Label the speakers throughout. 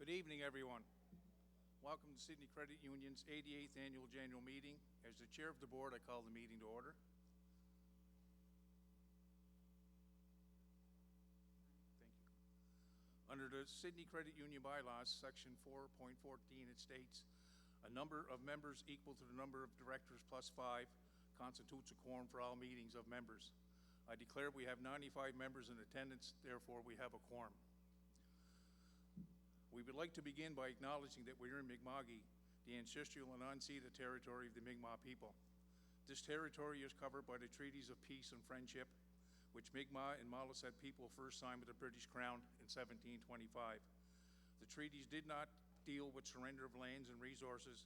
Speaker 1: Good evening, everyone. Welcome to Sydney Credit Union's 88th Annual General Meeting. As the Chair of the Board, I call the meeting to order. Thank you. Under the Sydney Credit Union Bylaws, Section 4.14, it states, a number of members equal to the number of directors plus 5 constitutes a quorum for all meetings of members. I declare we have 95 members in attendance, therefore we have a quorum. We would like to begin by acknowledging that we're in Mi'kma'ki, the ancestral and unceded territory of the Mi'kmaq people. This territory is covered by the treaties of peace and friendship, which Mi'kmaq and Maliseet people first signed with the British Crown in 1725. The treaties did not deal with surrender of lands and resources,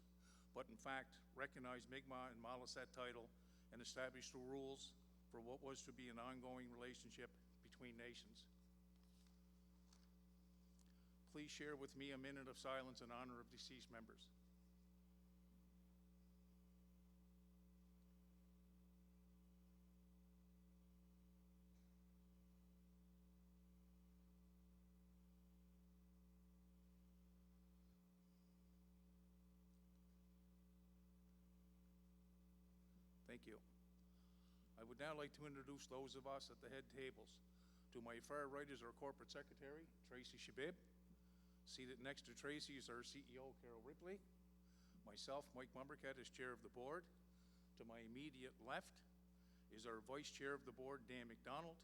Speaker 1: but in fact recognized Mi'kmaq and Maliseet title and established the rules for what was to be an ongoing relationship between nations. Please share with me a minute of silence in honor of deceased members. Thank you. I would now like to introduce those of us at the head tables. To my far right is our Corporate Secretary, Tracy Shabib. Seated next to Tracy is our CEO, Carol Ripley. Myself, Mike Mumbercat, as Chair of the Board. To my immediate left is our Vice Chair of the Board, Dan McDonald.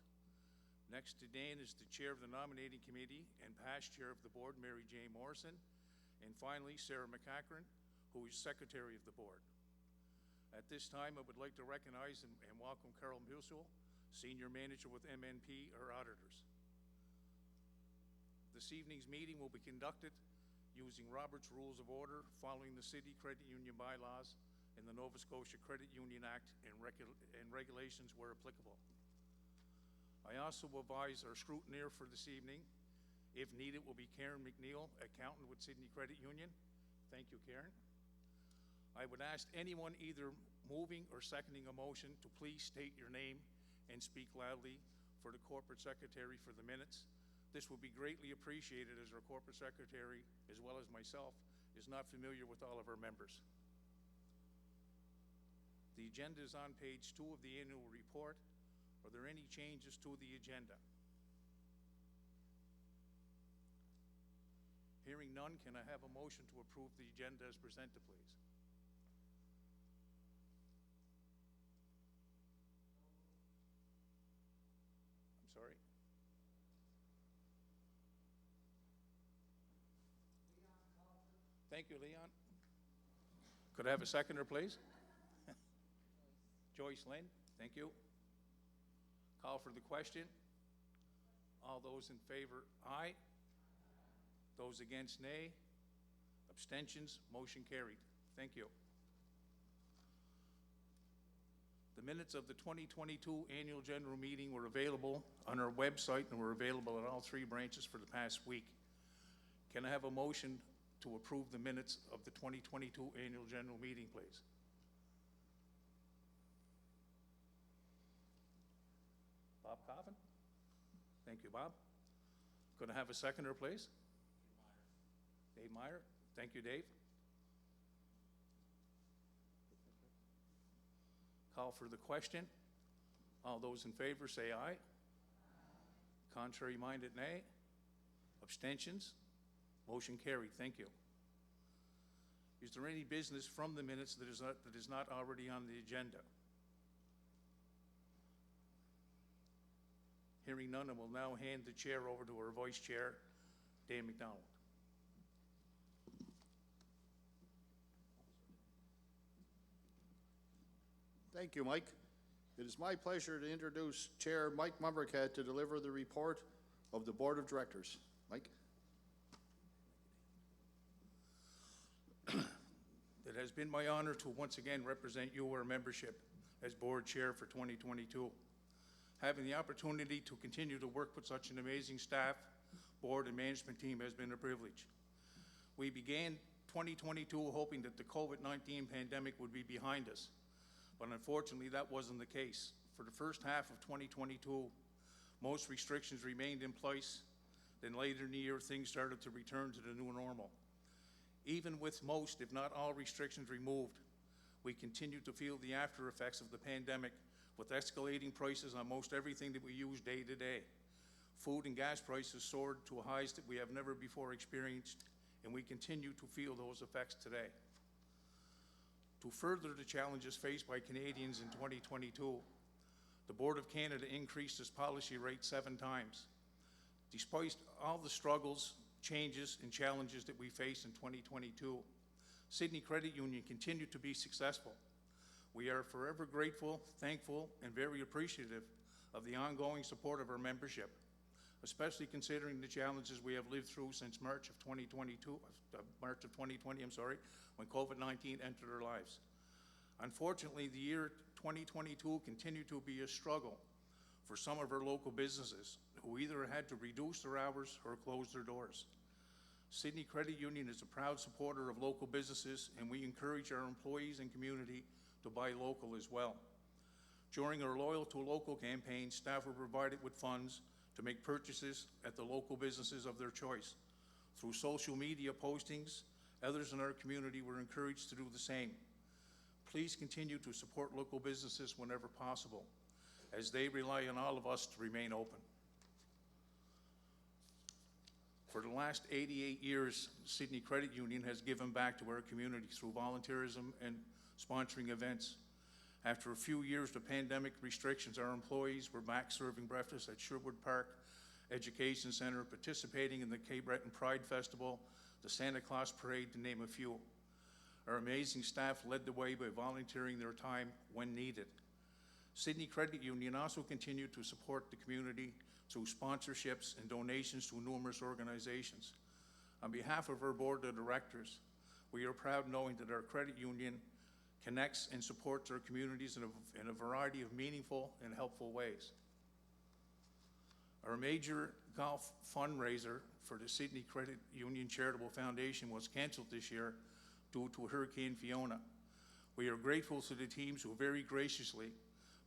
Speaker 1: Next to Dan is the Chair of the Nominating Committee and past Chair of the Board, Mary J. Morrison. And finally, Sarah McCachran, who is Secretary of the Board. At this time, I would like to recognize and welcome Carol Musil, Senior Manager with MNP, our auditors. This evening's meeting will be conducted using Robert's Rules of Order, following the City Credit Union bylaws and the Nova Scotia Credit Union Act and regulations where applicable. I also advise our scrutineer for this evening, if needed, will be Karen McNeil, accountant with Sydney Credit Union. Thank you, Karen. I would ask anyone either moving or seconding a motion to please state your name and speak loudly for the Corporate Secretary for the minutes. This will be greatly appreciated as our Corporate Secretary, as well as myself, is not familiar with all of our members. The agenda is on page 2 of the annual report. Are there any changes to the agenda? Hearing none, can I have a motion to approve the agenda as presented, please? I'm sorry. Thank you, Leon. Could I have a seconder, please? Joyce Lynn, thank you. Call for the question. All those in favor, aye. Those against, nay. Abstentions, motion carried. Thank you. The minutes of the 2022 Annual General Meeting were available on our website and were available at all 3 branches for the past week. Can I have a motion to approve the minutes of the 2022 Annual General Meeting, please? Bob Coffin? Thank you, Bob. Could I have a seconder, please? Dave Meyer. Thank you, Dave. Call for the question. All those in favor say aye. Contrary minded, nay. Abstentions? Motion carried. Thank you. Is there any business from the minutes that is not already on the agenda? Hearing none, I will now hand the chair over to our Vice Chair, Dan McDonald.
Speaker 2: Thank you, Mike. It is my pleasure to introduce Chair Mike Mumbercat to deliver the report of the Board of Directors. Mike.
Speaker 1: It has been my honor to once again represent you, our membership, as Board Chair for 2022. Having the opportunity to continue to work with such an amazing staff, board, and management team has been a privilege. We began 2022 hoping that the COVID-19 pandemic would be behind us, but unfortunately that wasn't the case. For the first half of 2022, most restrictions remained in place. Then later in the year, things started to return to the new normal. Even with most, if not all, restrictions removed, we continue to feel the after effects of the pandemic with escalating prices on most everything that we use day to day. Food and gas prices soared to highs that we have never before experienced, and we continue to feel those effects today. To further the challenges faced by Canadians in 2022, the Board of Canada increased its policy rate 7 times. Despite all the struggles, changes, and challenges that we faced in 2022, Sydney Credit Union continued to be successful. We are forever grateful, thankful, and very appreciative of the ongoing support of our membership, especially considering the challenges we have lived through since March of 2020, when COVID-19 entered our lives. Unfortunately, the year 2022 continued to be a struggle for some of our local businesses who either had to reduce their hours or close their doors. Sydney Credit Union is a proud supporter of local businesses, and we encourage our employees and community to buy local as well. During our Loyal to Local campaign, staff were provided with funds to make purchases at the local businesses of their choice. Through social media postings, others in our community were encouraged to do the same. Please continue to support local businesses whenever possible, as they rely on all of us to remain open. For the last 88 years, Sydney Credit Union has given back to our community through volunteerism and sponsoring events. After a few years of pandemic restrictions, our employees were back serving breakfast at Sherwood Park Education Center, participating in the Cape Breton Pride Festival, the Santa Claus Parade, to name a few. Our amazing staff led the way by volunteering their time when needed. Sydney Credit Union also continued to support the community through sponsorships and donations to numerous organizations. On behalf of our board of directors, we are proud knowing that our credit union connects and supports our communities in a variety of meaningful and helpful ways. Our major golf fundraiser for the Sydney Credit Union Charitable Foundation was canceled this year due to Hurricane Fiona. We are grateful to the teams who very graciously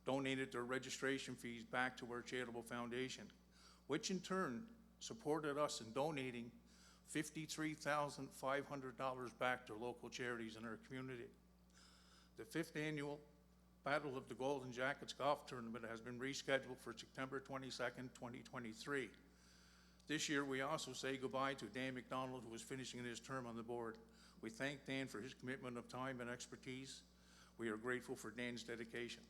Speaker 1: donated their registration fees back to our charitable foundation, which in turn supported us in donating $53,500 back to local charities in our community. The 5th annual Battle of the Golden Jackets golf tournament has been rescheduled for September 22nd, 2023. This year, we also say goodbye to Dan McDonald, who is finishing his term on the board. We thank Dan for his commitment of time and expertise. We are grateful for Dan's dedication.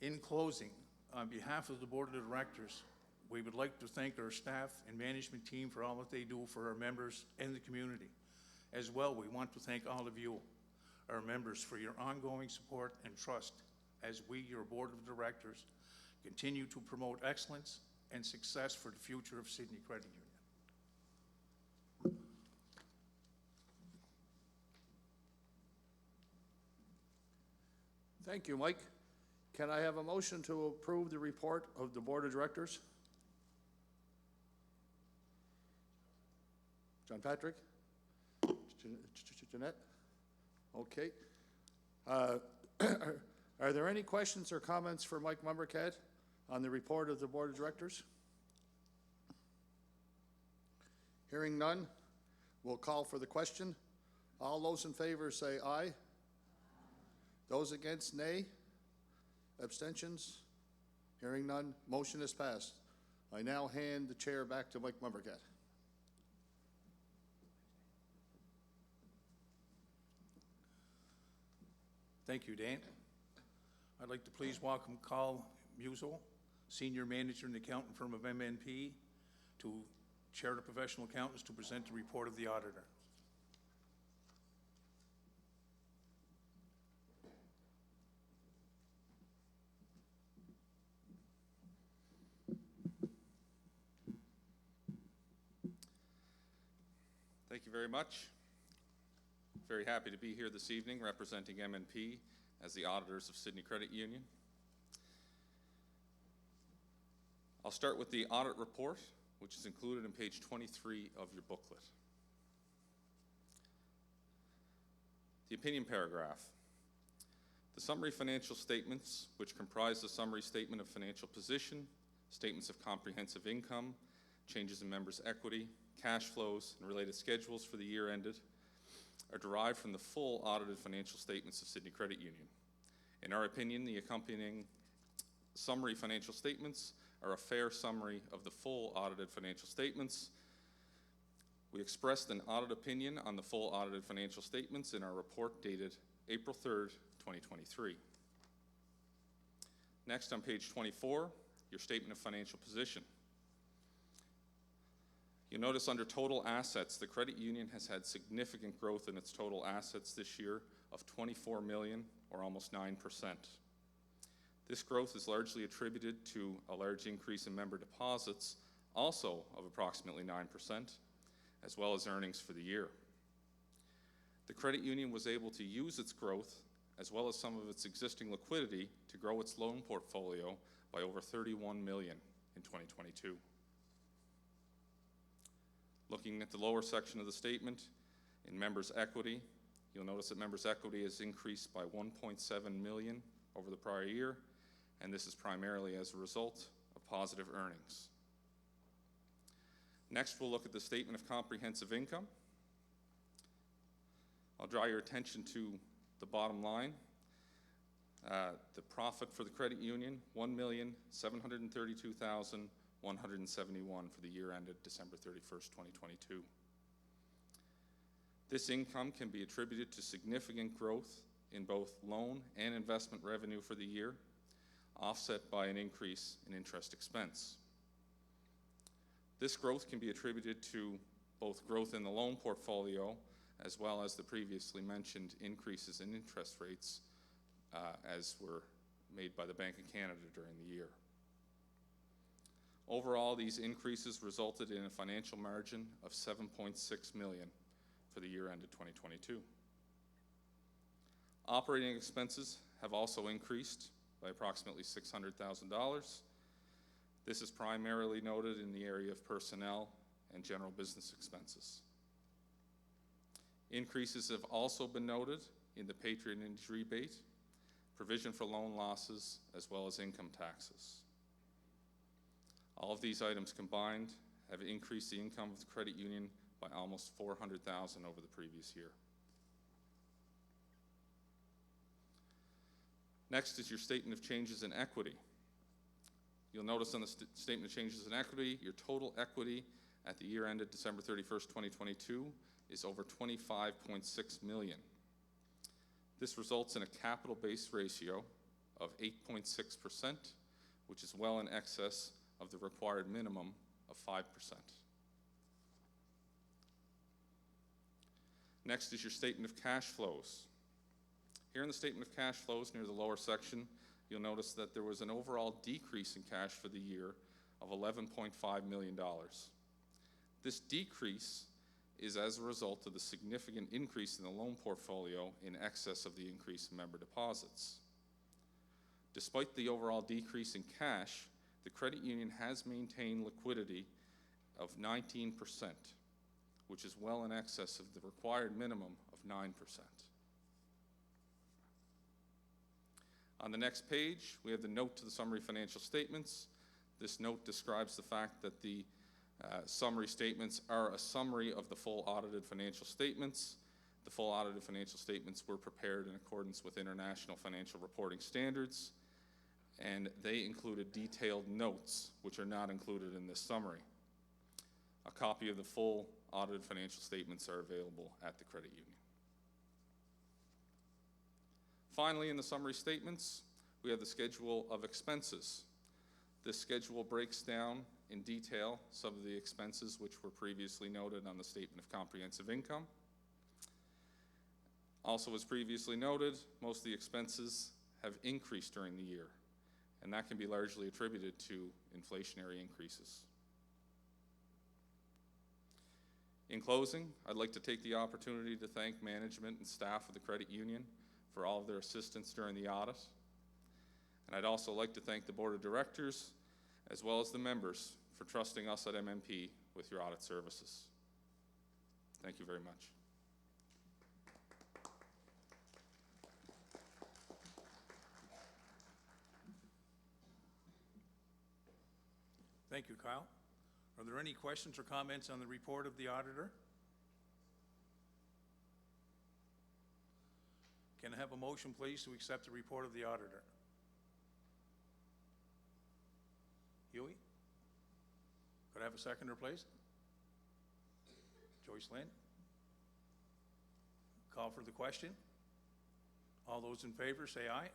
Speaker 1: In closing, on behalf of the board of directors, we would like to thank our staff and management team for all that they do for our members and the community. As well, we want to thank all of you, our members, for your ongoing support and trust as we, your board of directors, continue to promote excellence and success for the future of Sydney Credit Union.
Speaker 2: Thank you, Mike. Can I have a motion to approve the report of the board of directors? John Patrick? Jeanette? Okay. Are there any questions or comments for Mike Mumbercat on the report of the board of directors? Hearing none, we'll call for the question. All those in favor say aye. Those against, nay. Abstentions? Hearing none, motion is passed. I now hand the chair back to Mike Mumbercat.
Speaker 1: Thank you, Dan. I'd like to please welcome Carl Musel, Senior Manager and Accountant firm of MNP, to chair the professional accountants to present the report of the auditor.
Speaker 3: Thank you very much. Very happy to be here this evening representing MNP as the auditors of Sydney Credit Union. I'll start with the audit report, which is included in page 23 of your booklet. The opinion paragraph. The summary financial statements, which comprise the summary statement of financial position, statements of comprehensive income, changes in members' equity, cash flows, and related schedules for the year ended are derived from the full audited financial statements of Sydney Credit Union. In our opinion, the accompanying summary financial statements are a fair summary of the full audited financial statements. We expressed an audit opinion on the full audited financial statements in our report dated April 3rd, 2023. Next, on page 24, your statement of financial position. You'll notice under total assets, the credit union has had significant growth in its total assets this year of $24 million, or almost 9%. This growth is largely attributed to a large increase in member deposits, also of approximately 9%, as well as earnings for the year. The credit union was able to use its growth, as well as some of its existing liquidity, to grow its loan portfolio by over $31 million in 2022. Looking at the lower section of the statement, in members' equity, you'll notice that members' equity has increased by $1.7 million over the prior year, and this is primarily as a result of positive earnings. Next, we'll look at the statement of comprehensive income. I'll draw your attention to the bottom line. The profit for the credit union, $1,732,171 for the year ended December 31st, 2022. This income can be attributed to significant growth in both loan and investment revenue for the year, offset by an increase in interest expense. This growth can be attributed to both growth in the loan portfolio as well as the previously mentioned increases in interest rates as were made by the Bank of Canada during the year. Overall, these increases resulted in a financial margin of $7.6 million for the year ended 2022. Operating expenses have also increased by approximately $600,000. This is primarily noted in the area of personnel and general business expenses. Increases have also been noted in the patronage rebate, provision for loan losses, as well as income taxes. All of these items combined have increased the income of the credit union by almost $400,000 over the previous year. Next is your statement of changes in equity. You'll notice on the statement of changes in equity, your total equity at the year ended December 31st, 2022 is over $25.6 million. This results in a capital base ratio of 8.6%, which is well in excess of the required minimum of 5%. Next is your statement of cash flows. Here in the statement of cash flows, near the lower section, you'll notice that there was an overall decrease in cash for the year of $11.5 million. This decrease is as a result of the significant increase in the loan portfolio in excess of the increase in member deposits. Despite the overall decrease in cash, the credit union has maintained liquidity of 19%, which is well in excess of the required minimum of 9%. On the next page, we have the note to the summary financial statements. This note describes the fact that the summary statements are a summary of the full audited financial statements. The full audited financial statements were prepared in accordance with international financial reporting standards, and they included detailed notes, which are not included in this summary. A copy of the full audited financial statements are available at the credit union. Finally, in the summary statements, we have the schedule of expenses. This schedule breaks down in detail some of the expenses which were previously noted on the statement of comprehensive income. Also, as previously noted, most of the expenses have increased during the year, and that can be largely attributed to inflationary increases. In closing, I'd like to take the opportunity to thank management and staff of the credit union for all of their assistance during the audit. And I'd also like to thank the board of directors as well as the members for trusting us at MMP with your audit services. Thank you very much.
Speaker 1: Thank you, Kyle. Are there any questions or comments on the report of the auditor? Can I have a motion, please, to accept the report of the auditor? Huey? Could I have a seconder, please? Joyce Lynn? Call for the question. All those in favor say aye.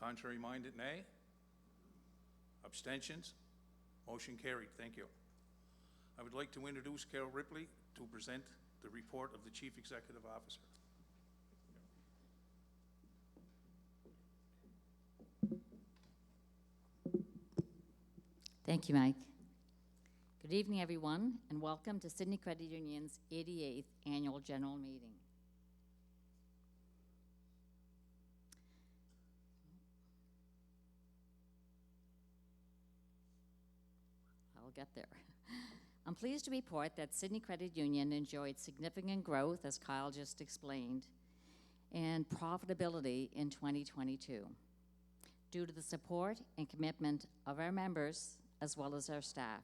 Speaker 1: Contrary minded, nay. Abstentions? Motion carried. Thank you. I would like to introduce Carol Ripley to present the report of the Chief Executive Officer.
Speaker 4: Thank you, Mike. Good evening, everyone, and welcome to Sydney Credit Union's 88th Annual General Meeting. I'll get there. I'm pleased to report that Sydney Credit Union enjoyed significant growth, as Kyle just explained, and profitability in 2022 due to the support and commitment of our members as well as our staff.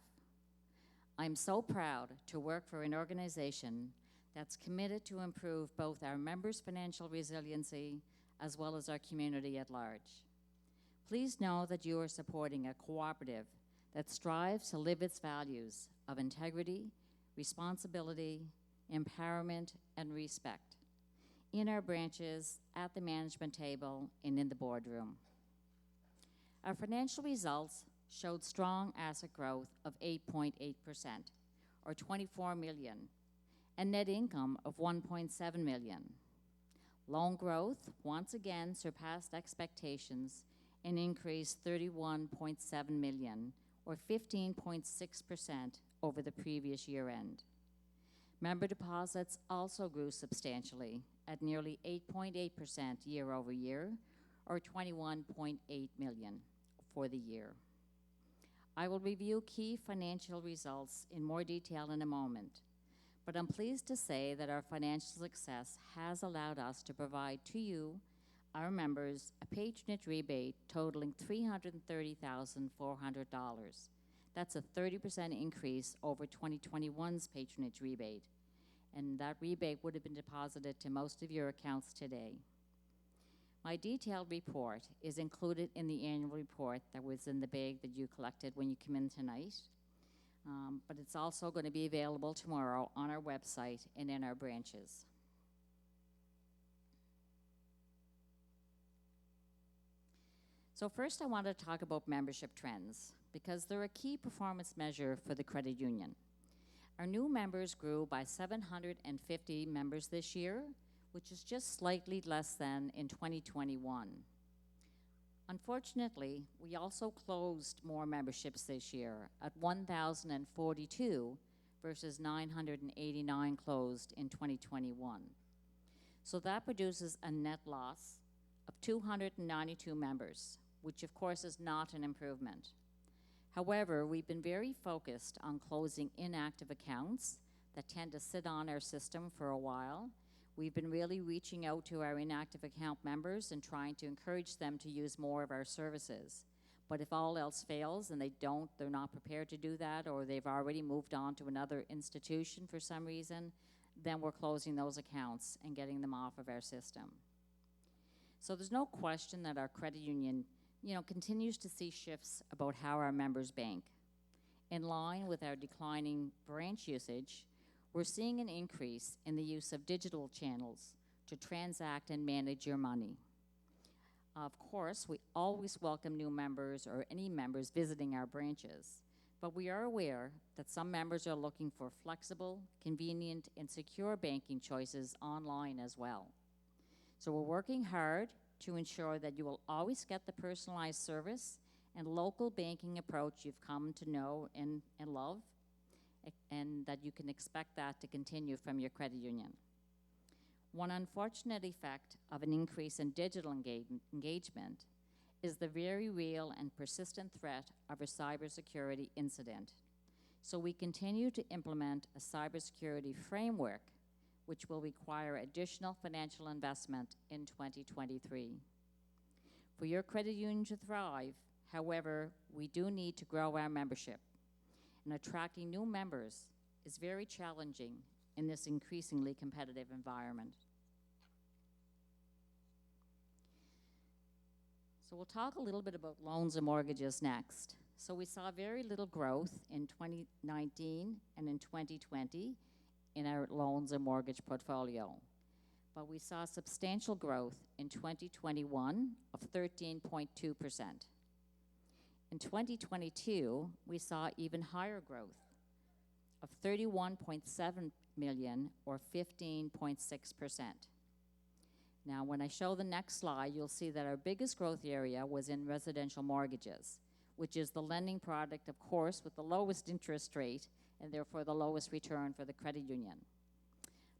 Speaker 4: I'm so proud to work for an organization that's committed to improve both our members' financial resiliency as well as our community at large. Please know that you are supporting a cooperative that strives to live its values of integrity, responsibility, empowerment, and respect in our branches, at the management table, and in the boardroom. Our financial results showed strong asset growth of 8.8%, or $24 million, and net income of $1.7 million. Loan growth once again surpassed expectations and increased $31.7 million, or 15.6% over the previous year end. Member deposits also grew substantially at nearly 8.8% year over year, or $21.8 million for the year. I will review key financial results in more detail in a moment, but I'm pleased to say that our financial success has allowed us to provide to you, our members, a patronage rebate totaling $330,400. That's a 30% increase over 2021's patronage rebate, and that rebate would have been deposited to most of your accounts today. My detailed report is included in the annual report that was in the bag that you collected when you come in tonight, but it's also going to be available tomorrow on our website and in our branches. So first I want to talk about membership trends, because they're a key performance measure for the credit union. Our new members grew by 750 members this year, which is just slightly less than in 2021. Unfortunately, we also closed more memberships this year at 1,042 versus 989 closed in 2021. So that produces a net loss of 292 members, which of course is not an improvement. However, we've been very focused on closing inactive accounts that tend to sit on our system for a while. We've been really reaching out to our inactive account members and trying to encourage them to use more of our services. But if all else fails and they're not prepared to do that, or they've already moved on to another institution for some reason, then we're closing those accounts and getting them off of our system. So there's no question that our credit union, continues to see shifts about how our members bank. In line with our declining branch usage, we're seeing an increase in the use of digital channels to transact and manage your money. Of course, we always welcome new members or any members visiting our branches, but we are aware that some members are looking for flexible, convenient, and secure banking choices online as well. So we're working hard to ensure that you will always get the personalized service and local banking approach you've come to know and love, and that you can expect that to continue from your credit union. One unfortunate effect of an increase in digital engagement is the very real and persistent threat of a cybersecurity incident. So we continue to implement a cybersecurity framework which will require additional financial investment in 2023. For your credit union to thrive, However, we do need to grow our membership, and attracting new members is very challenging in this increasingly competitive environment. So we'll talk a little bit about loans and mortgages next. So we saw very little growth in 2019 and in 2020 in our loans and mortgage portfolio. But we saw substantial growth in 2021 of 13.2%. In 2022, we saw even higher growth of 31.7 million, or 15.6%. Now, when I show the next slide, you'll see that our biggest growth area was in residential mortgages, which is the lending product, of course, with the lowest interest rate and therefore the lowest return for the credit union.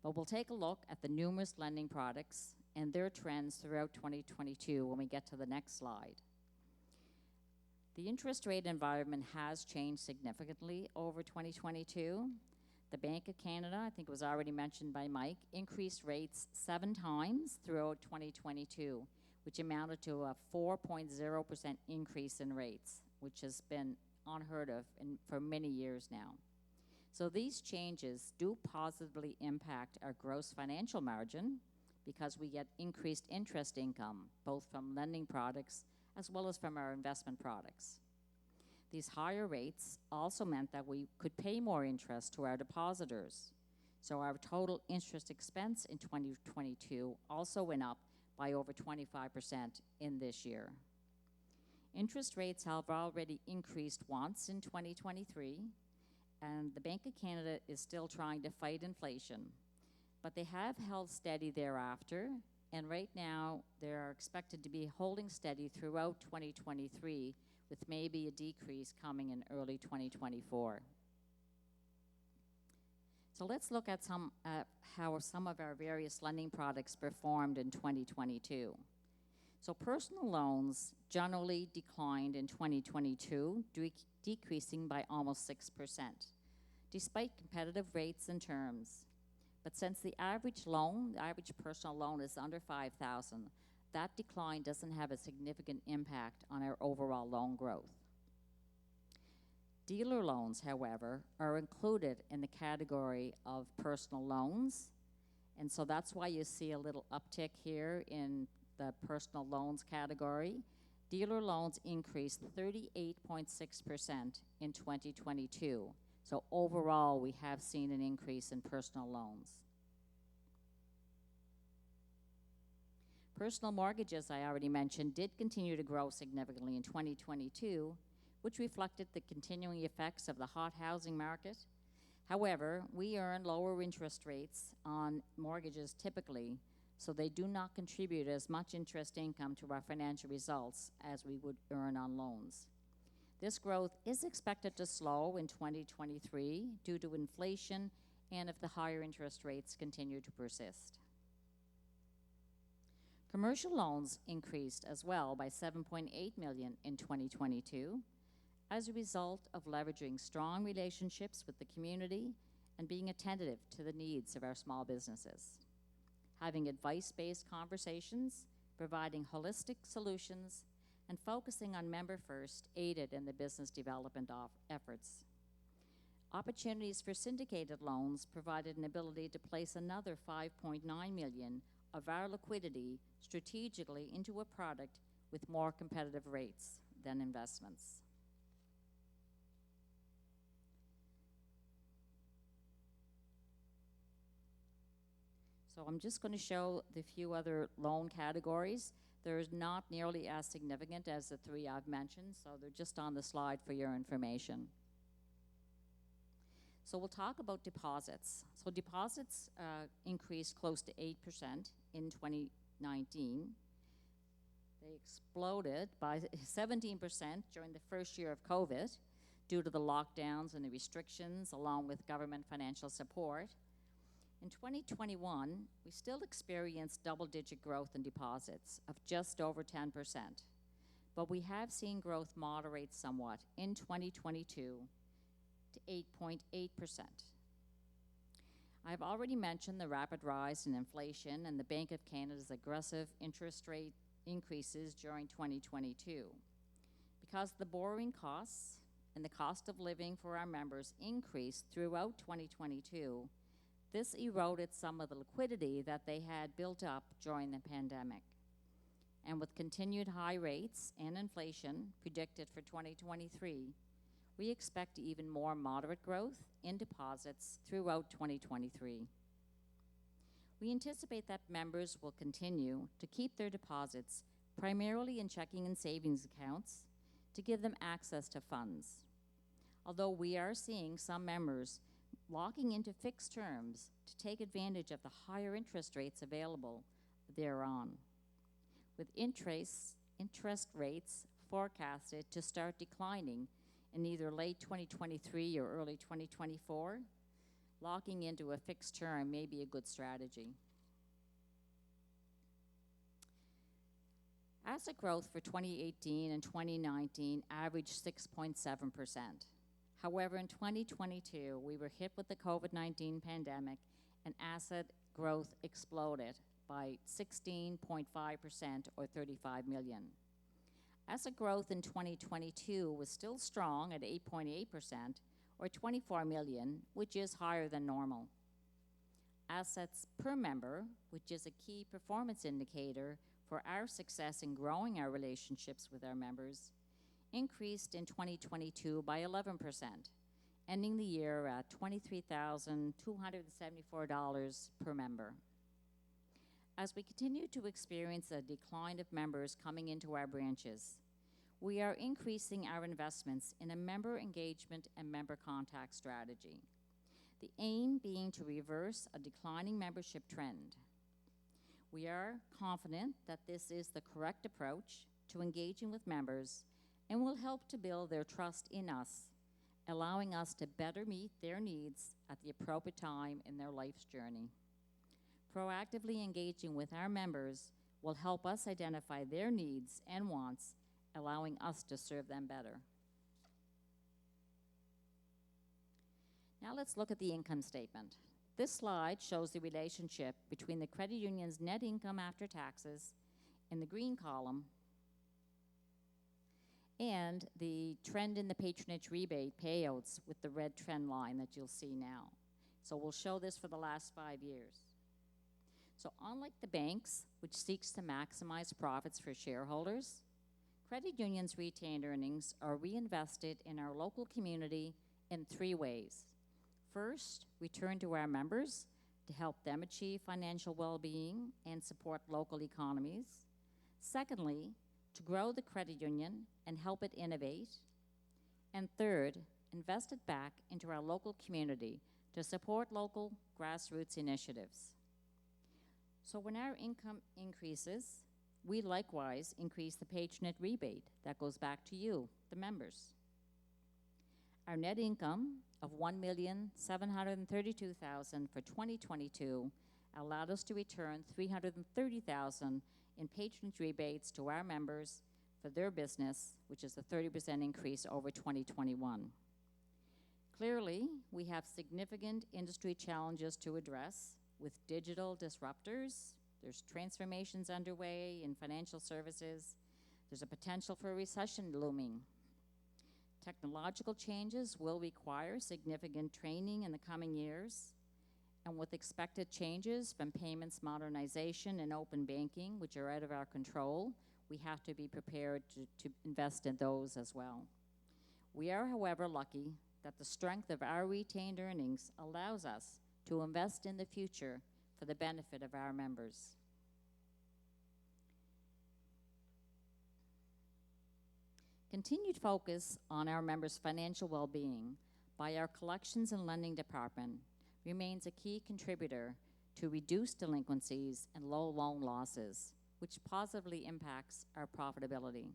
Speaker 4: But we'll take a look at the numerous lending products and their trends throughout 2022 when we get to the next slide. The interest rate environment has changed significantly over 2022. The Bank of Canada, I think it was already mentioned by Mike, increased rates 7 times throughout 2022, which amounted to a 4.0% increase in rates, which has been unheard of for many years now. So these changes do positively impact our gross financial margin because we get increased interest income, both from lending products as well as from our investment products. These higher rates also meant that we could pay more interest to our depositors. So our total interest expense in 2022 also went up by over 25% in this year. Interest rates have already increased once in 2023, and the Bank of Canada is still trying to fight inflation. But they have held steady thereafter, and right now they are expected to be holding steady throughout 2023, with maybe a decrease coming in early 2024. So let's look at how some of our various lending products performed in 2022. So personal loans generally declined in 2022, decreasing by almost 6%, despite competitive rates and terms. But since the average personal loan is under $5,000, that decline doesn't have a significant impact on our overall loan growth. Dealer loans, however, are included in the category of personal loans, and so that's why you see a little uptick here in the personal loans category. Dealer loans increased 38.6% in 2022. So overall, we have seen an increase in personal loans. Personal mortgages, I already mentioned, did continue to grow significantly in 2022, which reflected the continuing effects of the hot housing market. However, we earn lower interest rates on mortgages typically, so they do not contribute as much interest income to our financial results as we would earn on loans. This growth is expected to slow in 2023 due to inflation and if the higher interest rates continue to persist. Commercial loans increased as well by $7.8 million in 2022 as a result of leveraging strong relationships with the community and being attentive to the needs of our small businesses. Having advice-based conversations, providing holistic solutions, and focusing on member first aided in the business development efforts. Opportunities for syndicated loans provided an ability to place another $5.9 million of our liquidity strategically into a product with more competitive rates than investments. So I'm just going to show the few other loan categories. They're not nearly as significant as the 3 I've mentioned, so they're just on the slide for your information. So we'll talk about deposits. So deposits increased close to 8% in 2019. They exploded by 17% during the first year of COVID due to the lockdowns and the restrictions, along with government financial support. In 2021, we still experienced double-digit growth in deposits of just over 10%, but we have seen growth moderate somewhat in 2022 to 8.8%. I've already mentioned the rapid rise in inflation and the Bank of Canada's aggressive interest rate increases during 2022. Because the borrowing costs and the cost of living for our members increased throughout 2022, this eroded some of the liquidity that they had built up during the pandemic. And with continued high rates and inflation predicted for 2023, we expect even more moderate growth in deposits throughout 2023. We anticipate that members will continue to keep their deposits primarily in checking and savings accounts to give them access to funds. Although we are seeing some members locking into fixed terms to take advantage of the higher interest rates available thereon. With interest rates forecasted to start declining in either late 2023 or early 2024, locking into a fixed term may be a good strategy. Asset growth for 2018 and 2019 averaged 6.7%. However, in 2022, we were hit with the COVID-19 pandemic and asset growth exploded by 16.5% or $35 million. Asset growth in 2022 was still strong at 8.8% or $24 million, which is higher than normal. Assets per member, which is a key performance indicator for our success in growing our relationships with our members, increased in 2022 by 11%, ending the year at $23,274 per member. As we continue to experience a decline of members coming into our branches, we are increasing our investments in a member engagement and member contact strategy, the aim being to reverse a declining membership trend. We are confident that this is the correct approach to engaging with members and will help to build their trust in us, allowing us to better meet their needs at the appropriate time in their life's journey. Proactively engaging with our members will help us identify their needs and wants, allowing us to serve them better. Now let's look at the income statement. This slide shows the relationship between the credit union's net income after taxes in the green column and the trend in the patronage rebate payouts with the red trend line that you'll see now. So we'll show this for the last 5 years. So unlike the banks, which seeks to maximize profits for shareholders, credit unions' retained earnings are reinvested in our local community in 3 ways. First, return to our members to help them achieve financial well-being and support local economies. Secondly, to grow the credit union and help it innovate. And third, invest it back into our local community to support local grassroots initiatives. So when our income increases, we likewise increase the patronage rebate that goes back to you, the members. Our net income of $1,732,000 for 2022 allowed us to return $330,000 in patronage rebates to our members for their business, which is a 30% increase over 2021. Clearly, we have significant industry challenges to address with digital disruptors. There's transformations underway in financial services. There's a potential for a recession looming. Technological changes will require significant training in the coming years. And with expected changes from payments modernization and open banking, which are out of our control, we have to be prepared to invest in those as well. We are, however, lucky that the strength of our retained earnings allows us to invest in the future for the benefit of our members. Continued focus on our members' financial well-being by our collections and lending department remains a key contributor to reduced delinquencies and low loan losses, which positively impacts our profitability.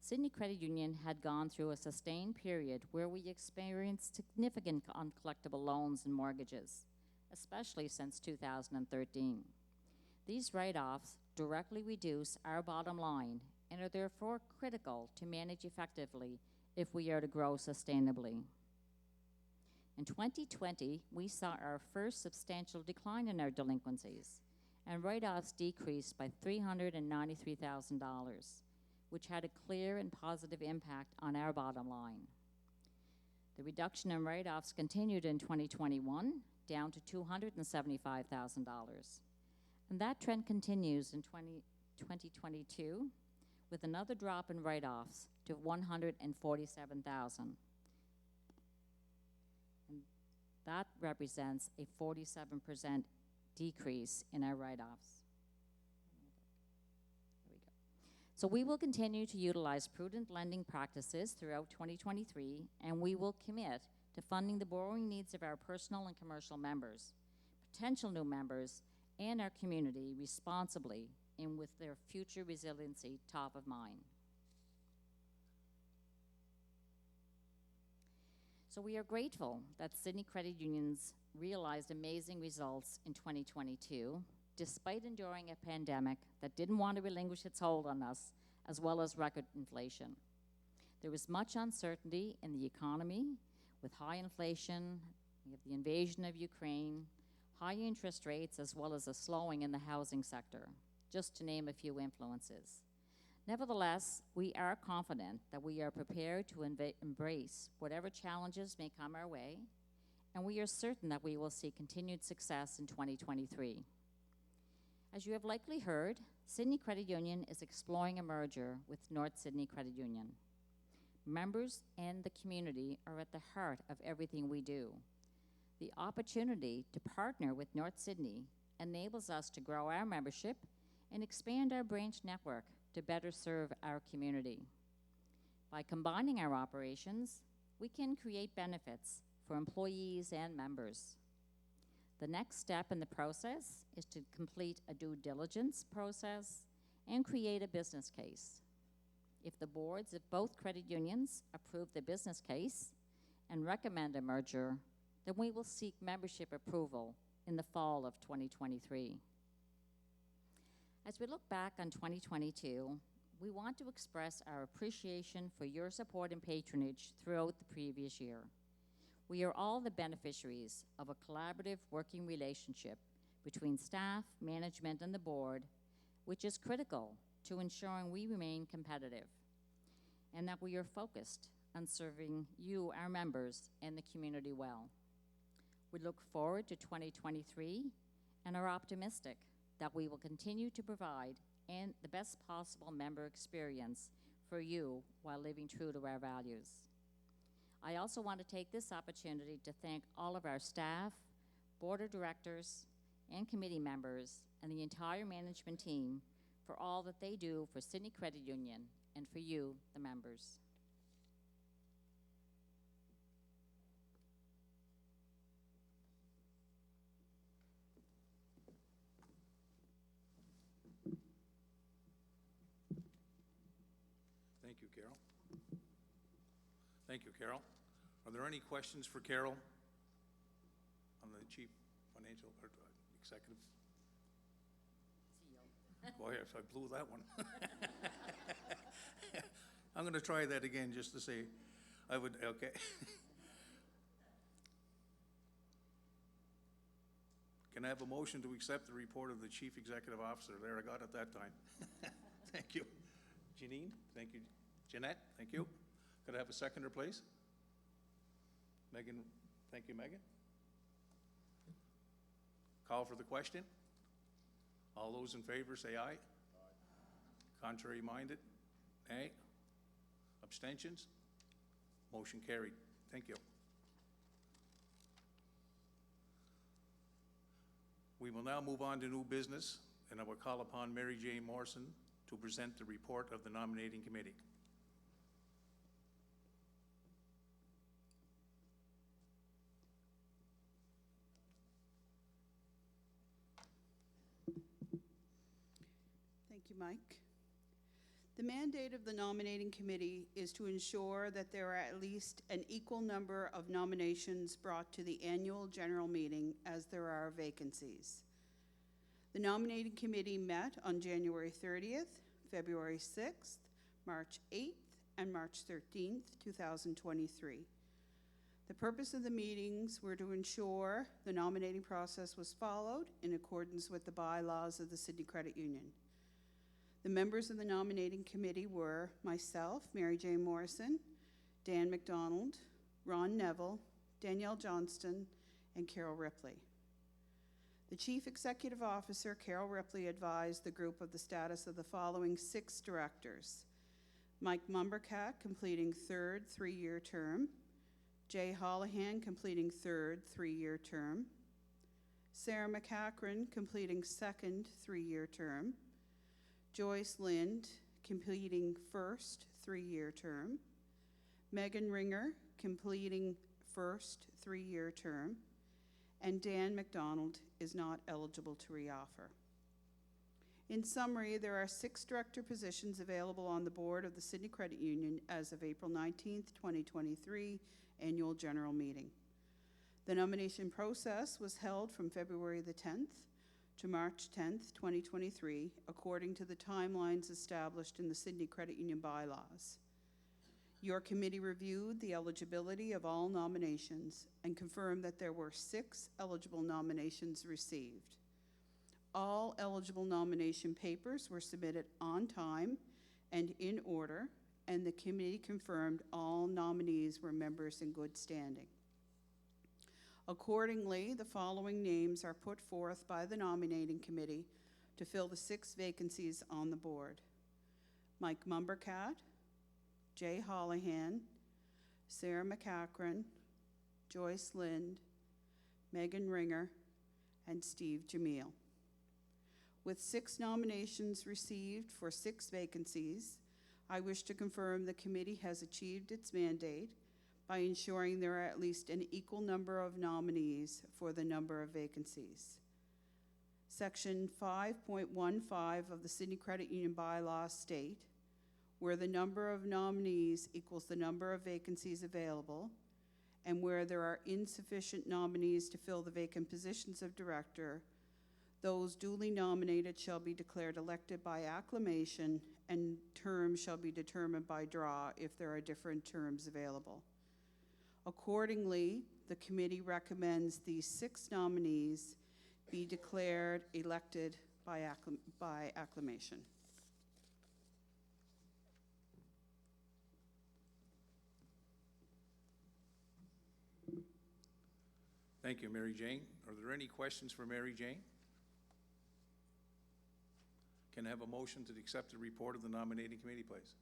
Speaker 4: Sydney Credit Union had gone through a sustained period where we experienced significant uncollectible loans and mortgages, especially since 2013. These write-offs directly reduce our bottom line and are therefore critical to manage effectively if we are to grow sustainably. In 2020, we saw our first substantial decline in our delinquencies, and write-offs decreased by $393,000, which had a clear and positive impact on our bottom line. The reduction in write-offs continued in 2021, down to $275,000. And that trend continues in 2022, with another drop in write-offs to $147,000. And that represents a 47% decrease in our write-offs. There we go. So we will continue to utilize prudent lending practices throughout 2023, and we will commit to funding the borrowing needs of our personal and commercial members, potential new members, and our community responsibly and with their future resiliency top of mind. So we are grateful that Sydney Credit Unions realized amazing results in 2022, despite enduring a pandemic that didn't want to relinquish its hold on us, as well as record inflation. There was much uncertainty in the economy, with high inflation, we have the invasion of Ukraine, high interest rates, as well as a slowing in the housing sector, just to name a few influences. Nevertheless, we are confident that we are prepared to embrace whatever challenges may come our way, and we are certain that we will see continued success in 2023. As you have likely heard, Sydney Credit Union is exploring a merger with North Sydney Credit Union. Members and the community are at the heart of everything we do. The opportunity to partner with North Sydney enables us to grow our membership and expand our branch network to better serve our community. By combining our operations, we can create benefits for employees and members. The next step in the process is to complete a due diligence process and create a business case. If the boards of both credit unions approve the business case and recommend a merger, then we will seek membership approval in the fall of 2023. As we look back on 2022, we want to express our appreciation for your support and patronage throughout the previous year. We are all the beneficiaries of a collaborative working relationship between staff, management, and the board, which is critical to ensuring we remain competitive and that we are focused on serving you, our members, and the community well. We look forward to 2023 and are optimistic that we will continue to provide the best possible member experience for you while living true to our values. I also want to take this opportunity to thank all of our staff, board of directors, and committee members, and the entire management team for all that they do for Sydney Credit Union and for you, the members.
Speaker 1: Thank you, Carol. Thank you, Carol. Are there any questions for Carol on the Chief Financial or Executive? Boy, if I blew that one. I'm going to try that again just to say, okay. Can I have a motion to accept the report of the Chief Executive Officer? There, I got it that time. Thank you. Janine, thank you. Jeanette, thank you. Could I have a seconder, please? Megan, thank you, Megan. Call for the question. All those in favor say aye. Aye. Contrary minded? Nay. Abstentions? Motion carried. Thank you. We will now move on to new business, and I will call upon Mary Jane Morrison to present the report of the nominating committee.
Speaker 5: Thank you, Mike. The mandate of the nominating committee is to ensure that there are at least an equal number of nominations brought to the annual general meeting as there are vacancies. The nominating committee met on January 30th, February 6th, March 8th, and March 13th, 2023. The purpose of the meetings were to ensure the nominating process was followed in accordance with the bylaws of the Sydney Credit Union. The members of the nominating committee were myself, Mary Jane Morrison, Dan McDonald, Ron Neville, Danielle Johnston, and Carol Ripley. The Chief Executive Officer, Carol Ripley, advised the group of the status of the following 6 directors: Mike Mumbercat, completing 3rd 3-year term; Jay Holohan, completing 3rd 3-year term; Sarah McCachran, completing 2nd 3-year term; Joyce Lind, completing 1st 3-year term; Megan Ringer, completing 1st 3-year term; and Dan McDonald is not eligible to reoffer. In summary, there are 6 director positions available on the board of the Sydney Credit Union as of April 19th, 2023 annual general meeting. The nomination process was held from February the 10th to March 10th, 2023, according to the timelines established in the Sydney Credit Union bylaws. Your committee reviewed the eligibility of all nominations and confirmed that there were 6 eligible nominations received. All eligible nomination papers were submitted on time and in order, and the committee confirmed all nominees were members in good standing. Accordingly, the following names are put forth by the nominating committee to fill the 6 vacancies on the board: Mike Mumbercat, Jay Holohan, Sarah McCachran, Joyce Lind, Megan Ringer, and Steve Jamil. With 6 nominations received for 6 vacancies, I wish to confirm the committee has achieved its mandate by ensuring there are at least an equal number of nominees for the number of vacancies. Section 5.15 of the Sydney Credit Union bylaws state, where the number of nominees equals the number of vacancies available, and where there are insufficient nominees to fill the vacant positions of director, those duly nominated shall be declared elected by acclamation, and terms shall be determined by draw if there are different terms available. Accordingly, the committee recommends these 6 nominees be declared elected by acclamation.
Speaker 1: Thank you, Mary Jane. Are there any questions for Mary Jane? Can I have a motion to accept the report of the nominating committee, please?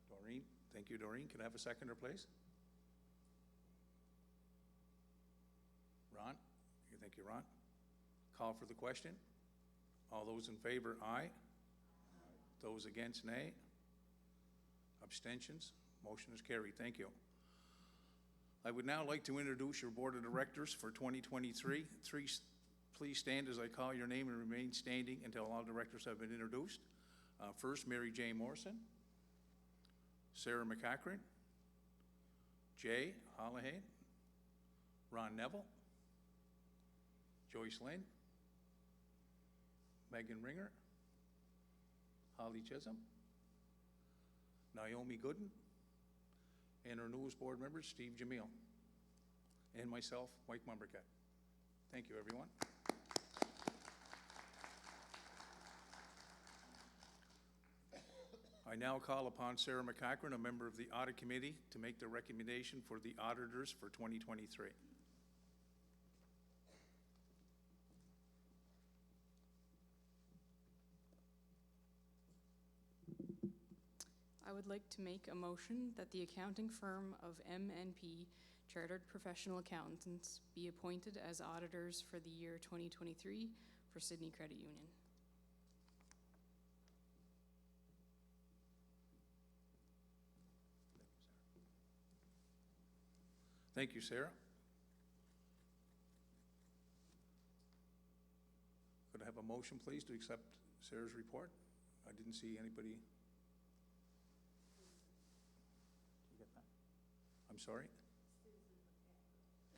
Speaker 1: Doreen, thank you, Doreen. Can I have a seconder, please? Ron? Thank you, Ron. Call for the question. All those in favor, aye. Those against, nay. Abstentions? Motion is carried. Thank you. I would now like to introduce your board of directors for 2023. Please stand as I call your name and remain standing until all directors have been introduced. First, Mary Jane Morrison, Sarah McCachran, Jay Holohan, Ron Neville, Joyce Lind, Megan Ringer, Holly Chisholm, Naomi Gooden, and our newest board member, Steve Jamil, and myself, Mike Mumbercat. Thank you, everyone. I now call upon Sarah McCachran, a member of the Audit Committee, to make the recommendation for the auditors for 2023.
Speaker 6: I would like to make a motion that the accounting firm of MNP Chartered Professional Accountants be appointed as auditors for the year 2023 for Sydney Credit Union.
Speaker 1: Thank you, Sarah. Could I have a motion, please, to accept Sarah's report? I didn't see anybody. Did you get that? I'm sorry?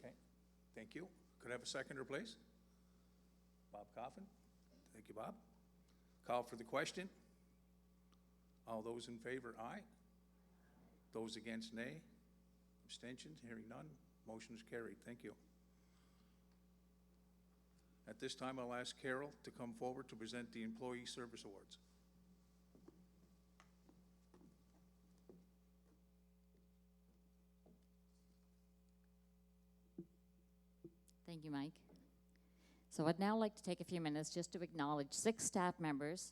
Speaker 1: Okay, thank you. Could I have a seconder, please? Bob Coffin. Thank you, Bob. Call for the question. All those in favor, aye. Those against, nay. Abstentions? Hearing none. Motion is carried. Thank you. At this time, I'll ask Carol to come forward to present the Employee Service Awards.
Speaker 4: Thank you, Mike. So I'd now like to take a few minutes just to acknowledge 6 staff members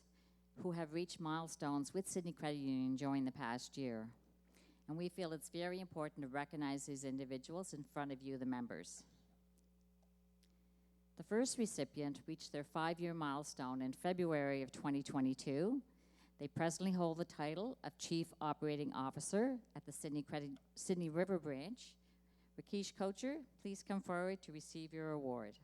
Speaker 4: who have reached milestones with Sydney Credit Union during the past year. And we feel it's very important to recognize these individuals in front of you, the members. The first recipient reached their 5-year milestone in February of 2022. They presently hold the title of Chief Operating Officer at the Sydney River Branch. Rakesh Kocher, please come forward to receive your award.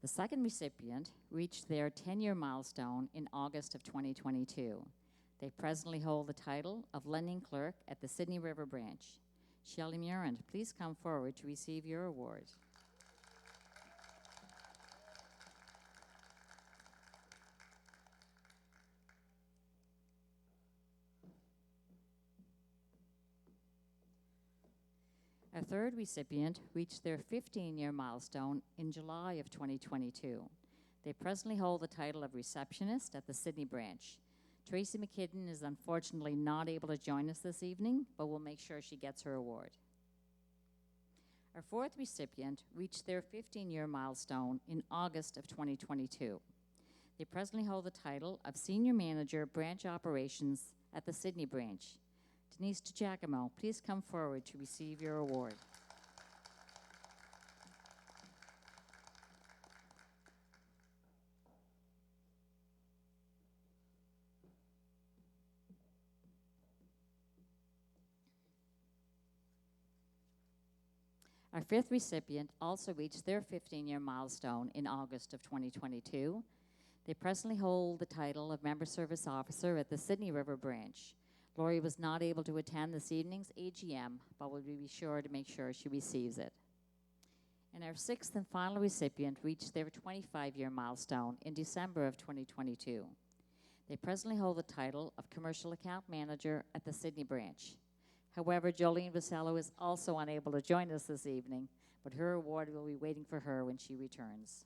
Speaker 4: The second recipient reached their 10-year milestone in August of 2022. They presently hold the title of Lending Clerk at the Sydney River Branch. Shelley Murand, please come forward to receive your award. Our third recipient reached their 15-year milestone in July of 2022. They presently hold the title of Receptionist at the Sydney Branch. Tracy McKidden is unfortunately not able to join us this evening, but we'll make sure she gets her award. Our fourth recipient reached their 15-year milestone in August of 2022. They presently hold the title of Senior Manager, Branch Operations at the Sydney Branch. Denise DiGiacomo, please come forward to receive your award. Our fifth recipient also reached their 15-year milestone in August of 2022. They presently hold the title of Member Service Officer at the Sydney River Branch. Lori was not able to attend this evening's AGM, but will be sure to make sure she receives it. And our sixth and final recipient reached their 25-year milestone in December of 2022. They presently hold the title of Commercial Account Manager at the Sydney Branch. However, Jolene Vasello is also unable to join us this evening, but her award will be waiting for her when she returns.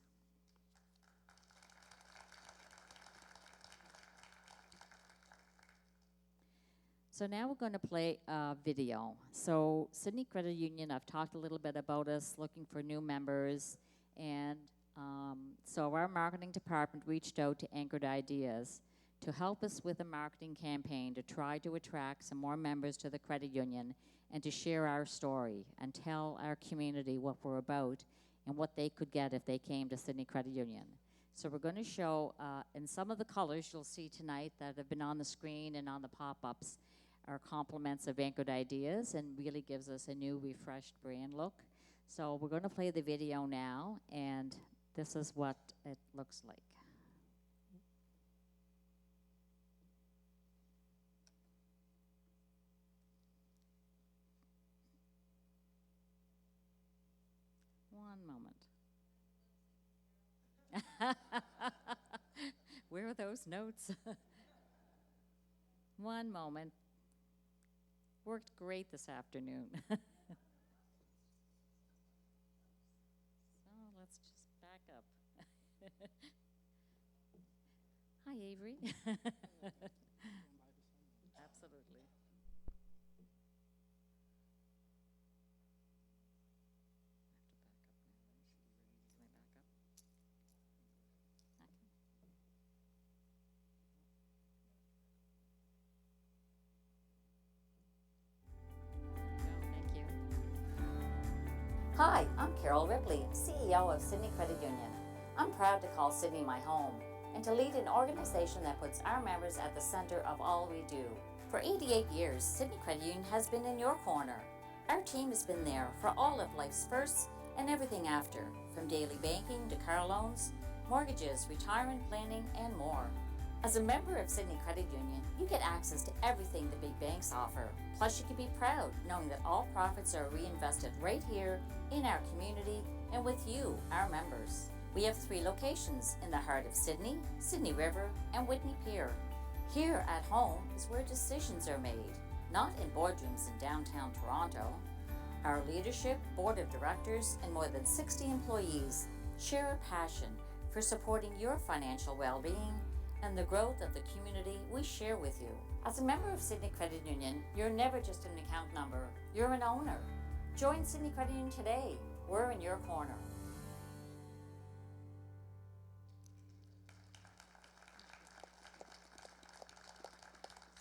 Speaker 4: So now we're going to play a video. So Sydney Credit Union, I've talked a little bit about us looking for new members, and so our marketing department reached out to Anchored Ideas to help us with a marketing campaign to try to attract some more members to the credit union and to share our story and tell our community what we're about and what they could get if they came to Sydney Credit Union. So we're going to show, in some of the colors you'll see tonight that have been on the screen and on the pop-ups, are compliments of Anchored Ideas and really gives us a new, refreshed brand look. So we're going to play the video now, and this is what it looks like. One moment. Where are those notes? One moment. Worked great this afternoon. So let's just back up. Hi, Avery. Absolutely.
Speaker 7: Hi, I'm Carol Ripley, CEO of Sydney Credit Union. I'm proud to call Sydney my home and to lead an organization that puts our members at the center of all we do. For 88 years, Sydney Credit Union has been in your corner. Our team has been there for all of life's firsts and everything after, from daily banking to car loans, mortgages, retirement planning, and more. As a member of Sydney Credit Union, you get access to everything the big banks offer. Plus, you can be proud knowing that all profits are reinvested right here in our community and with you, our members. We have 3 locations in the heart of Sydney, Sydney River, and Whitney Pier. Here at home is where decisions are made, not in boardrooms in downtown Toronto. Our leadership, board of directors, and more than 60 employees share a passion for supporting your financial well-being and the growth of the community we share with you. As a member of Sydney Credit Union, you're never just an account number, you're an owner. Join Sydney Credit Union today. We're in your corner.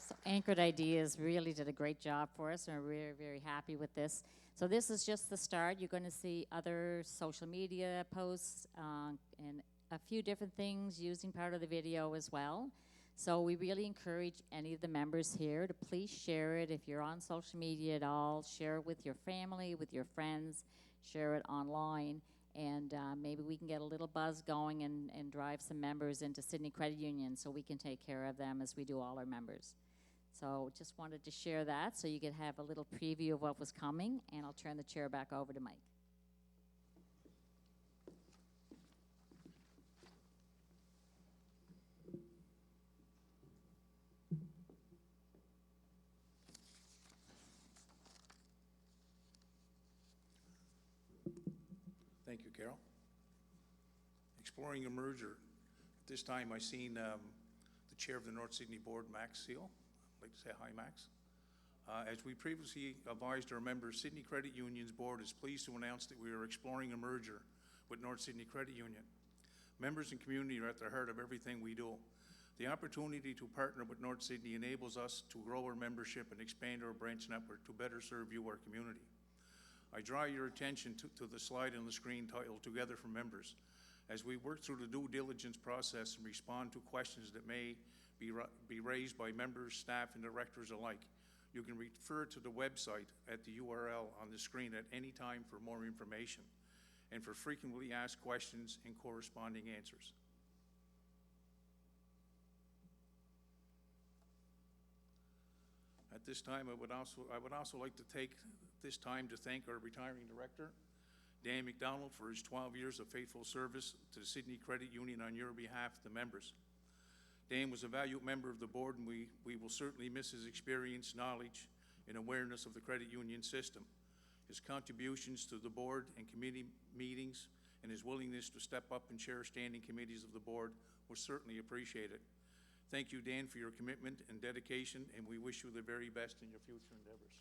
Speaker 4: So Anchored Ideas really did a great job for us, and we're very, very happy with this. So this is just the start. You're going to see other social media posts and a few different things using part of the video as well. So we really encourage any of the members here to please share it. If you're on social media at all, share it with your family, with your friends, share it online, and maybe we can get a little buzz going and drive some members into Sydney Credit Union so we can take care of them as we do all our members. So just wanted to share that so you could have a little preview of what was coming, and I'll turn the chair back over to Mike.
Speaker 1: Thank you, Carol. Exploring a merger. At this time, I seen the chair of the North Sydney Board, Max Seal. I'd like to say hi, Max. As we previously advised our members, Sydney Credit Union's board is pleased to announce that we are exploring a merger with North Sydney Credit Union. Members and community are at the heart of everything we do. The opportunity to partner with North Sydney enables us to grow our membership and expand our branch network to better serve you, our community. I draw your attention to the slide on the screen titled Together for Members. As we work through the due diligence process and respond to questions that may be raised by members, staff, and directors alike, you can refer to the website at the URL on the screen at any time for more information and for frequently asked questions and corresponding answers. At this time, I would also like to take this time to thank our retiring director, Dan McDonald, for his 12 years of faithful service to the Sydney Credit Union on your behalf, the members. Dan was a valued member of the board, and we will certainly miss his experience, knowledge, and awareness of the credit union system. His contributions to the board and committee meetings and his willingness to step up and chair standing committees of the board was certainly appreciated. Thank you, Dan, for your commitment and dedication, and we wish you the very best in your future endeavors.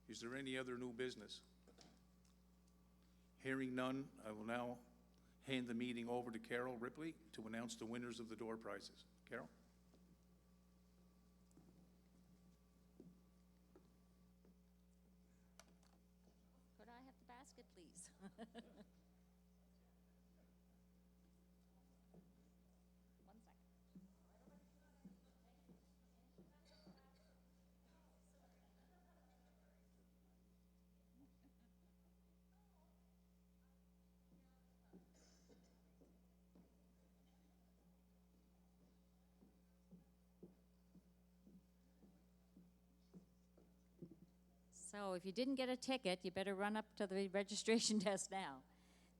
Speaker 1: Is there any other new business? Hearing none, I will now hand the meeting over to Carol Ripley to announce the winners of the door prizes. Carol?
Speaker 4: Could I have the basket, please? One second. So if you didn't get a ticket, you better run up to the registration desk now.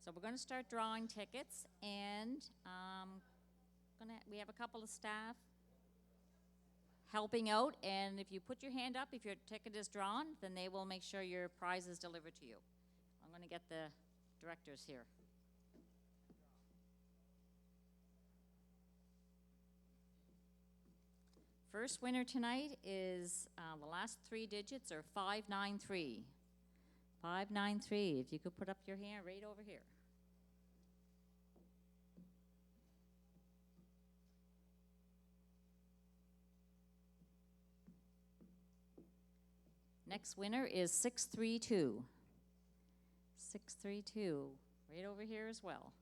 Speaker 4: So we're going to start drawing tickets, and we have a couple of staff helping out, and if you put your hand up, if your ticket is drawn, then they will make sure your prize is delivered to you. I'm going to get the directors here. First winner tonight is, the last 3 digits are 593. 593, if you could put up your hand right over here. Next winner is 632. 632, right over here as well.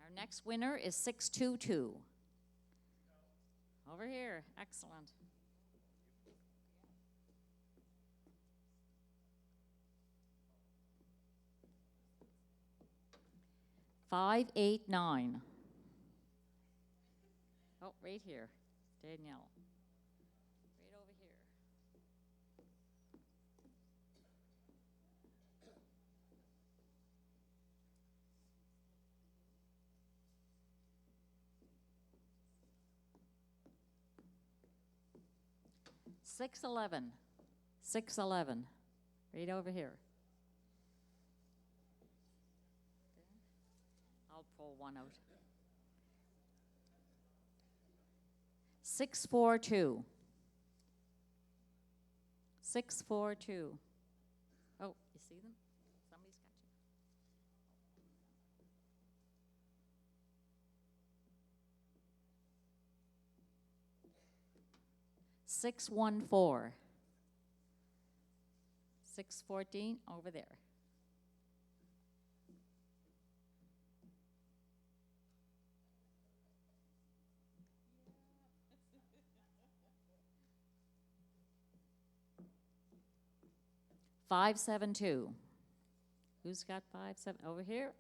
Speaker 4: Our next winner is 622. Over here, excellent. 589. Oh, right here, Danielle. Right over here. 611. 611. Right over here. I'll pull one out. 642. 642. Oh, you see them? Somebody's got you. 614. 614 over there. Five, 7, 2. Who's got 5, 7? Over here.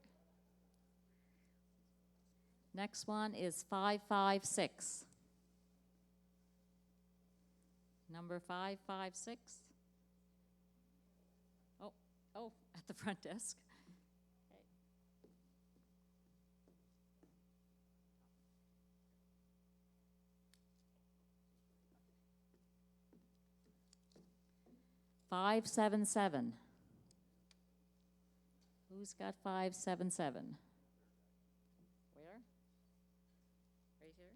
Speaker 4: Next one is 556. Number 556. Oh, at the front desk. Okay. 577. Who's got 577? Where? Right here.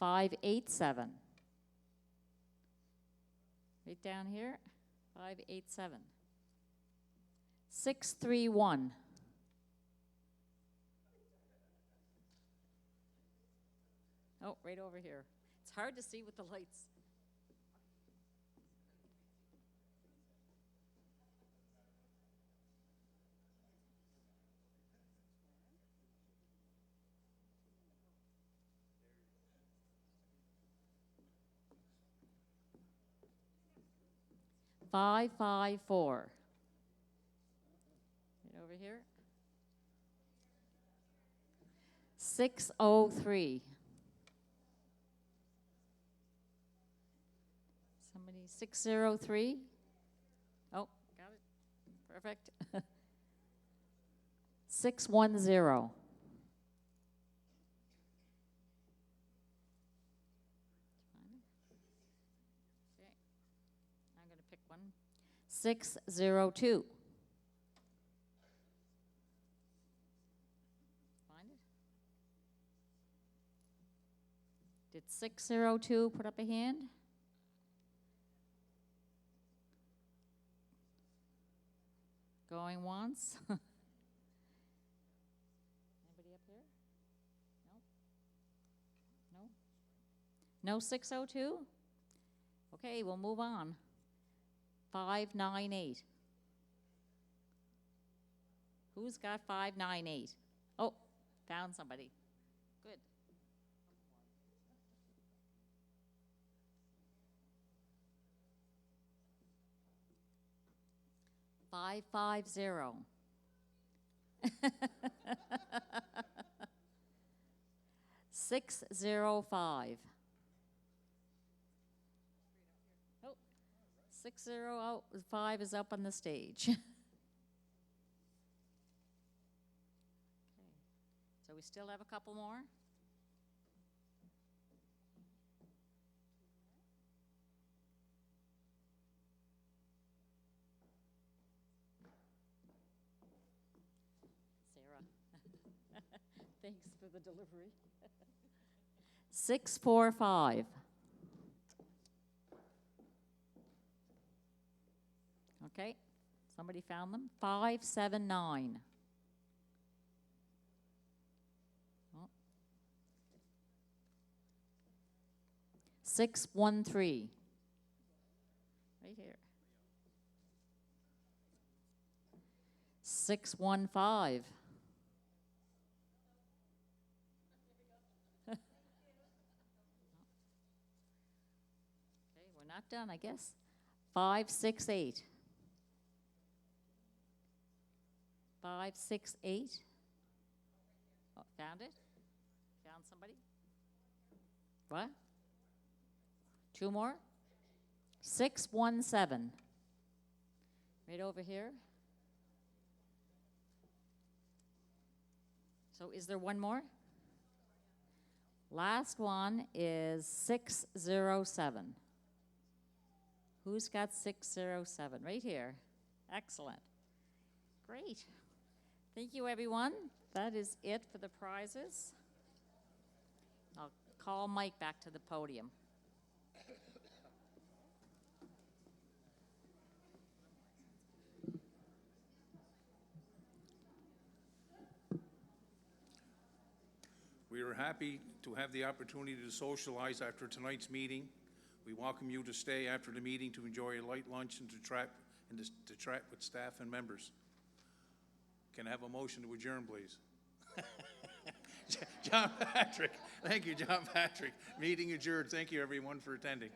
Speaker 4: 587. Right down here. 587. 631. Oh, right over here. It's hard to see with the lights. Five, 4. Right over here. 603. Somebody, 603. Oh, got it. Perfect. 610. I'm going to pick one. 602. Find it? Did 602 put up a hand? Going once? Anybody up here? No? No? No 602? Okay, we'll move on. 598. Who's got 598? Oh, found somebody. Good. 550. 605. 605 is up on the stage. Okay. So we still have a couple more. Sarah. Thanks for the delivery. 645. Okay, somebody found them. 579. Oh. 613. Right here. 615. Okay, we're not done, I guess. 568. 568. Oh, found it? Found somebody? What? Two more? 617. Right over here. So is there one more? Last one is 607. Who's got 607? Right here. Excellent. Great. Thank you, everyone. That is it for the prizes. I'll call Mike back to the podium.
Speaker 1: We are happy to have the opportunity to socialize after tonight's meeting. We welcome you to stay after the meeting to enjoy a light lunch and to chat with staff and members. Can I have a motion to adjourn, please? John Patrick. Thank you, John Patrick. Meeting adjourned. Thank you, everyone, for attending.